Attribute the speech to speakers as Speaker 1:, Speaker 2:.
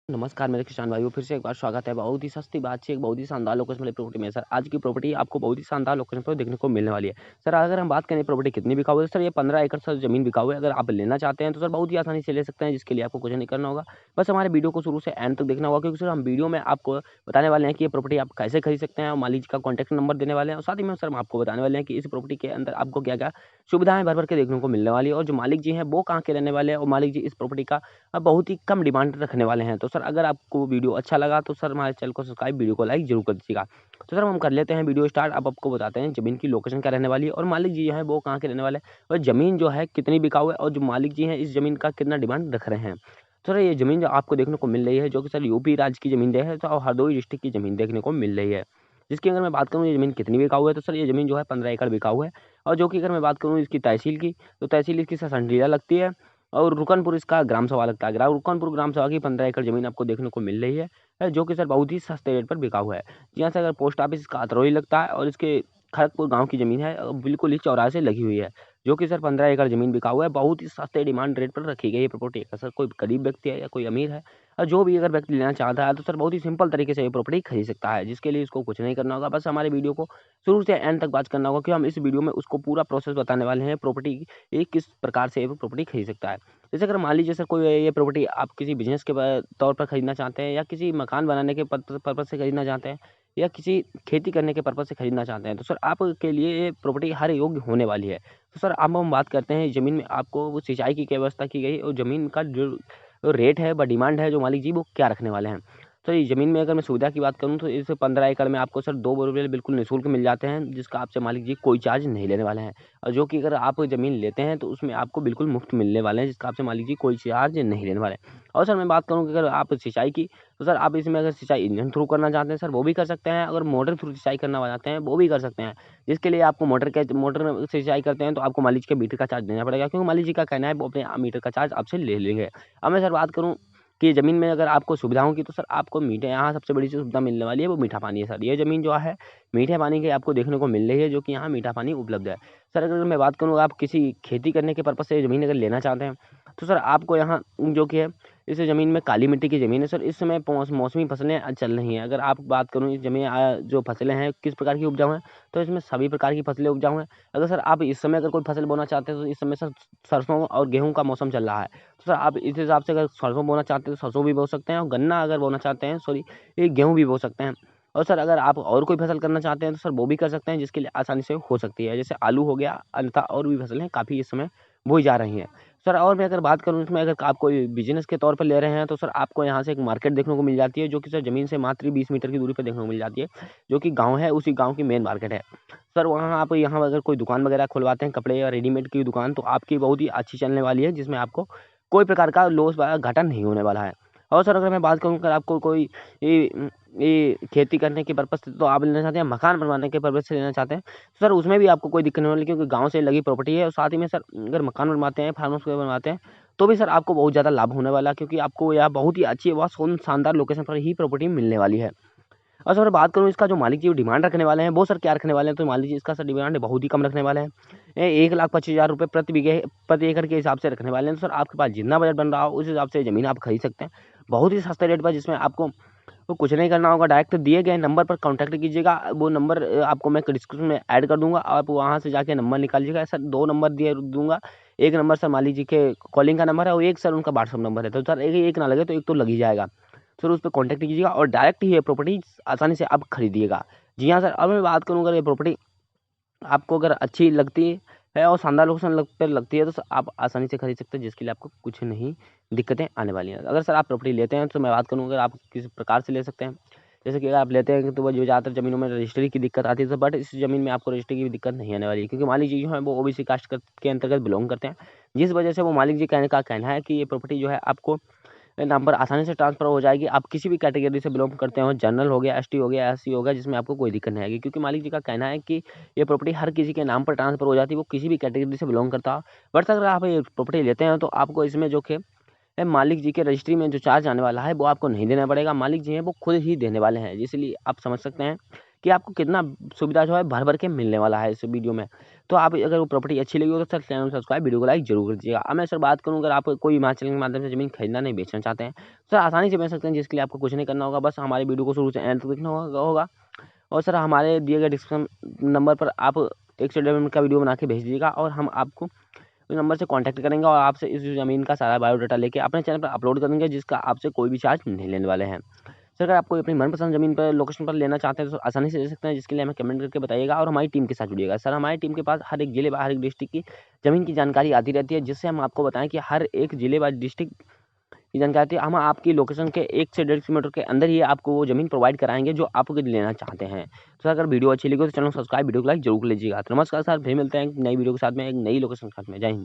Speaker 1: नमस्कार मेरे किसान भाइयों, फिर से एक बार स्वागत है। बहुत ही सस्ती बात एक बहुत ही शानदार लोकेशन वाली प्रॉपर्टी में। सर आज की प्रॉपर्टी आपको बहुत ही शानदार लोकेशन पर देखने को मिलने वाली है। सर अगर हम बात करें प्रॉपर्टी कितनी बिकाऊ है, सर ये 15 एकड़ सर जमीन बिकाऊ है। अगर आप लेना चाहते हैं तो सर बहुत ही आसानी से ले सकते हैं, जिसके लिए आपको कुछ नहीं करना होगा, बस हमारे वीडियो को शुरू से एंड तक देखना होगा। क्योंकि सर हम वीडियो में आपको बताने वाले हैं कि ये प्रॉपर्टी आप कैसे खरीद सकते हैं और मालिक जी का कॉन्टैक्ट नंबर देने वाले हैं। और साथ ही में सर हम आपको बताने वाले हैं कि इस प्रॉपर्टी के अंदर आपको क्या क्या सुविधाएं भर भर के देखने को मिलने वाली है, और जो मालिक जी हैं वो कहाँ के रहने वाले हैं, और मालिक जी इस प्रॉपर्टी का बहुत ही कम डिमांड रखने वाले हैं। तो सर अगर आपको वीडियो अच्छा लगा तो सर हमारे चैनल को सब्सक्राइब, वीडियो को लाइक जरूर कर दीजिएगा। तो सर हम कर लेते हैं वीडियो स्टार्ट। अब आपको बताते हैं जमीन की लोकेशन क्या रहने वाली है, और मालिक जी जो है वो कहाँ के रहने वाले हैं, और जमीन जो है कितनी बिकाऊ है, और जो मालिक जी हैं इस जमीन का कितना डिमांड रख रहे हैं। तो सर ये जमीन जो आपको देखने को मिल रही है, जो कि सर यूपी राज्य की जमीन है, तो हरदोई डिस्ट्रिक्ट की जमीन देखने को मिल रही है। जिसकी अगर मैं बात करूँ ये जमीन कितनी बिकाऊ है, तो सर ये जमीन जो है 15 एकड़ बिकाऊ है। और जो कि अगर मैं बात करूँ इसकी तहसील की, तो तहसील इसकी सर संडीला लगती है, और रुकनपुर इसका ग्राम सभा लगता है। रुकनपुर ग्राम सभा की 15 एकड़ जमीन आपको देखने को मिल रही है, जो कि सर बहुत ही सस्ते रेट पर बिका हुआ है। यहाँ से अगर पोस्ट ऑफिस इसका अतरौली लगता है, और इसके खड़गपुर गांव की जमीन है, बिल्कुल ही चौराहे से लगी हुई है, जो कि सर 15 एकड़ जमीन बिका हुआ है। बहुत ही सस्ते डिमांड रेट पर रखी गई है प्रॉपर्टी का। सर कोई गरीब व्यक्ति है या कोई अमीर है, और जो भी अगर व्यक्ति लेना चाहता है तो सर बहुत ही सिंपल तरीके से ये प्रॉपर्टी खरीद सकता है, जिसके लिए इसको कुछ नहीं करना होगा, बस हमारे वीडियो को शुरू से एंड तक वॉच करना होगा, कि हम इस वीडियो में उसको पूरा प्रोसेस बताने वाले हैं प्रॉपर्टी ये किस प्रकार से ये प्रॉपर्टी खरीद सकता है। जैसे अगर मान लीजिए सर कोई ये प्रॉपर्टी आप किसी बिजनेस के तौर पर खरीदना चाहते हैं, या किसी मकान बनाने के पर्पज से खरीदना चाहते हैं, या किसी खेती करने के पर्पज से खरीदना चाहते हैं, तो सर आपके लिए ये प्रॉपर्टी हर योग्य होने वाली है। तो सर अब हम बात करते हैं ज़मीन में आपको वो सिंचाई की क्या व्यवस्था की गई, और ज़मीन का जो रेट है व डिमांड है जो मालिक जी वो क्या रखने वाले हैं। तो ये ज़मीन में अगर मैं सुविधा की बात करूँ, तो इस 15 एकड़ में आपको सर 2 बोरवेल बिल्कुल निःशुल्क मिल जाते हैं, जिसका आपसे मालिक जी कोई चार्ज नहीं लेने वाले हैं। और जो कि अगर आप ज़मीन लेते हैं तो उसमें आपको बिल्कुल मुफ्त मिलने वाले हैं, जिसका आपसे मालिक जी कोई चार्ज नहीं लेने वाले हैं। और सर मैं बात करूँ कि अगर आप सिंचाई की, तो सर आप इसमें अगर सिंचाई इंजन थ्रू करना चाहते हैं सर वो भी कर सकते हैं, अगर मोटर थ्रू सिंचाई करना चाहते हैं वो भी कर सकते हैं। जिसके लिए आपको मोटर से सिंचाई करते हैं तो आपको मालिक जी के मीटर का चार्ज देना पड़ेगा, क्योंकि मालिक जी का कहना है वो अपने मीटर का चार्ज आपसे ले लेंगे। अब मैं सर बात करूँ कि ज़मीन में अगर आपको सुविधाओं की, तो सर आपको मीठे यहाँ सबसे बड़ी जो सुविधा मिलने वाली है वो मीठा पानी है। सर ये ज़मीन जो है मीठे पानी की आपको देखने को मिल रही है, जो कि यहाँ मीठा पानी उपलब्ध है। सर अगर मैं बात करूँ आप किसी खेती करने के पर्पज़ से ज़मीन अगर लेना चाहते हैं, तो सर आपको यहाँ जो कि है इस ज़मीन में काली मिट्टी की ज़मीन है। सर इस समय मौसमी फसलें चल रही हैं। अगर आप बात करूँ इस ज़मीन जो फसलें हैं किस प्रकार की उपजाऊ हैं, तो इसमें सभी प्रकार की फसलें उपजाऊ हैं। अगर सर आप इस समय अगर कोई फसल बोना चाहते हैं, तो इस समय सर सरसों और गेहूँ का मौसम चल रहा है। तो सर आप इस हिसाब से अगर सरसों बोना चाहते हैं तो सरसों भी बो सकते हैं, और गन्ना अगर बोना चाहते हैं ये गेहूँ भी बो सकते हैं। और सर अगर आप और कोई फसल करना चाहते हैं तो सर वो भी कर सकते हैं, जिसके लिए आसानी से हो सकती है। जैसे आलू हो गया, अन्यथा और भी फसलें काफ़ी इस समय बोई जा रही हैं। सर और मैं अगर बात करूँ इसमें, अगर आप कोई बिज़नेस के तौर पर ले रहे हैं, तो सर आपको यहाँ से एक मार्केट देखने को मिल जाती है, जो कि सर ज़मीन से मात्र 20 मीटर की दूरी पे देखने को मिल जाती है, जो कि गाँव है, उसी गाँव की मेन मार्केट है। सर वहाँ आप यहाँ अगर कोई दुकान वगैरह खुलवाते हैं कपड़े या रेडीमेड की दुकान, तो आपकी बहुत ही अच्छी चलने वाली है, जिसमें आपको कोई प्रकार का लॉस व घाटा नहीं होने वाला है। और सर अगर मैं बात करूँ, अगर आपको कोई ये ये खेती करने के पर्पज़ से तो आप लेना चाहते हैं, मकान बनवाने के पर्पज़ से लेना चाहते हैं, तो सर उसमें भी आपको कोई दिक्कत नहीं होने, क्योंकि गाँव से लगी प्रॉपर्टी है। और साथ ही में सर अगर मकान बनवाते हैं, फार्म हाउस बनवाते हैं, तो भी सर आपको बहुत ज़्यादा लाभ होने वाला है, क्योंकि आपको यहाँ बहुत ही अच्छी व शानदार लोकेशन पर ही प्रॉपर्टी मिलने वाली है। और सर बात करूँ इसका जो मालिक जी डिमांड रखने वाले हैं, वो सर क्या रखने वाले हैं, तो मान लीजिए इसका सर डिमांड बहुत ही कम रखने वाले हैं। 1,25,000 रुपये प्रति बीघे प्रति एकड़ के हिसाब से रखने वाले हैं। तो सर आपके पास जितना बजट बन रहा हो उस हिसाब से ज़मीन आप खरीद सकते हैं, बहुत ही सस्ते रेट पर, जिसमें आपको तो कुछ नहीं करना होगा, डायरेक्ट दिए गए नंबर पर कॉन्टैक्ट कीजिएगा। वो नंबर आपको मैं डिस्क्रिप्शन में ऐड कर दूँगा, आप वहाँ से जाके नंबर निकाल लीजिएगा। सर 2 नंबर दिए दूँगा, एक नंबर सर मान लीजिए कि कॉलिंग का नंबर है, और एक सर उनका व्हाट्सएप नंबर है। तो सर एक ना लगे तो एक तो लग ही जाएगा। सर उस पे कॉन्टैक्ट कीजिएगा और डायरेक्ट ही ये प्रॉपर्टी आसानी से आप खरीदिएगा। जी हाँ सर, अब मैं बात करूँ, अगर ये प्रॉपर्टी आपको अगर अच्छी लगती है और शानदार लोकेशन लगती है, तो सर आप आसानी से खरीद सकते हैं, जिसके लिए आपको कुछ नहीं दिक्कतें आने वाली हैं। अगर सर आप प्रॉपर्टी लेते हैं, तो मैं बात करूँ अगर आप किस प्रकार से ले सकते हैं। जैसे कि अगर आप लेते हैं तो वो जो ज़्यादातर ज़मीनों में रजिस्ट्री की दिक्कत आती है, तो बट इस ज़मीन में आपको रजिस्ट्री की भी दिक्कत नहीं आने वाली है, क्योंकि मालिक जी जो हैं वो ओबीसी कास्ट के अंतर्गत बिलॉन्ग करते हैं। जिस वजह से वो मालिक जी कहना है कि ये प्रॉपर्टी जो है आपको नाम पर आसानी से ट्रांसफ़र हो जाएगी। आप किसी भी कैटेगरी से बिलॉन्ग करते हो, जनरल हो गया, एसटी हो गया, एससी हो गया, जिसमें आपको कोई दिक्कत नहीं आएगी, क्योंकि मालिक जी का कहना है कि ये प्रॉपर्टी हर किसी के नाम पर ट्रांसफ़र हो जाती है, वो किसी भी कैटेगरी से बिलॉन्ग करता हो। बट अगर आप ये प्रॉपर्टी लेते हैं, तो आपको इसमें जो कि मालिक जी के रजिस्ट्री में जो चार्ज आने वाला है वो आपको नहीं देना पड़ेगा, मालिक जी हैं वो खुद ही देने वाले हैं। इसलिए आप समझ सकते हैं कि आपको कितना सुविधा जो है भर भर के मिलने वाला है इस वीडियो में। तो आप अगर वो प्रॉपर्टी अच्छी लगी हो तो सर चैनल सब्सक्राइब, वीडियो को लाइक जरूर कर दीजिएगा। अब मैं सर बात करूँ, अगर आप कोई हिमाचल के माध्यम से ज़मीन खरीदना नहीं बेचना चाहते हैं, सर आसानी से बेच सकते हैं, जिसके लिए आपको कुछ नहीं करना होगा, बस हमारे वीडियो को शुरू से एंड तक देखना होगा। और सर हमारे दिए गए डिस्क्रिप्शन नंबर पर आप एक से 1.5 मिनट का वीडियो बना के भेज दीजिएगा और हम आपको उस नंबर से कांटेक्ट करेंगे और आपसे इस ज़मीन का सारा बायोडाटा लेके अपने चैनल पर अपलोड करेंगे, जिसका आपसे कोई भी चार्ज नहीं लेने वाले हैं। सर अगर आप कोई अपनी मनपसंद ज़मीन पर लोकेशन पर लेना चाहते हैं तो आसानी से ले सकते हैं, जिसके लिए हमें कमेंट करके बताइएगा और हमारी टीम के साथ जुड़िएगा। सर हमारी टीम के पास हर एक जिले व हर एक डिस्ट्रिक्ट की ज़मीन की जानकारी आती रहती है, जिससे हम आपको बताएं कि हर एक जिले व डिस्ट्रिक्ट की जानकारी हम आपकी लोकेशन के 1 से 1.5 किलोमीटर के अंदर ही आपको वो ज़मीन प्रोवाइड कराएंगे जो आप लेना चाहते हैं। तो अगर वीडियो अच्छी लगी तो चैनल सब्सक्राइब, वीडियो को लाइक जरूर लीजिएगा। तो नमस्कार सर, फिर मिलते हैं एक नई वीडियो के साथ में, एक नई लोकेशन के साथ में। जय हिंद।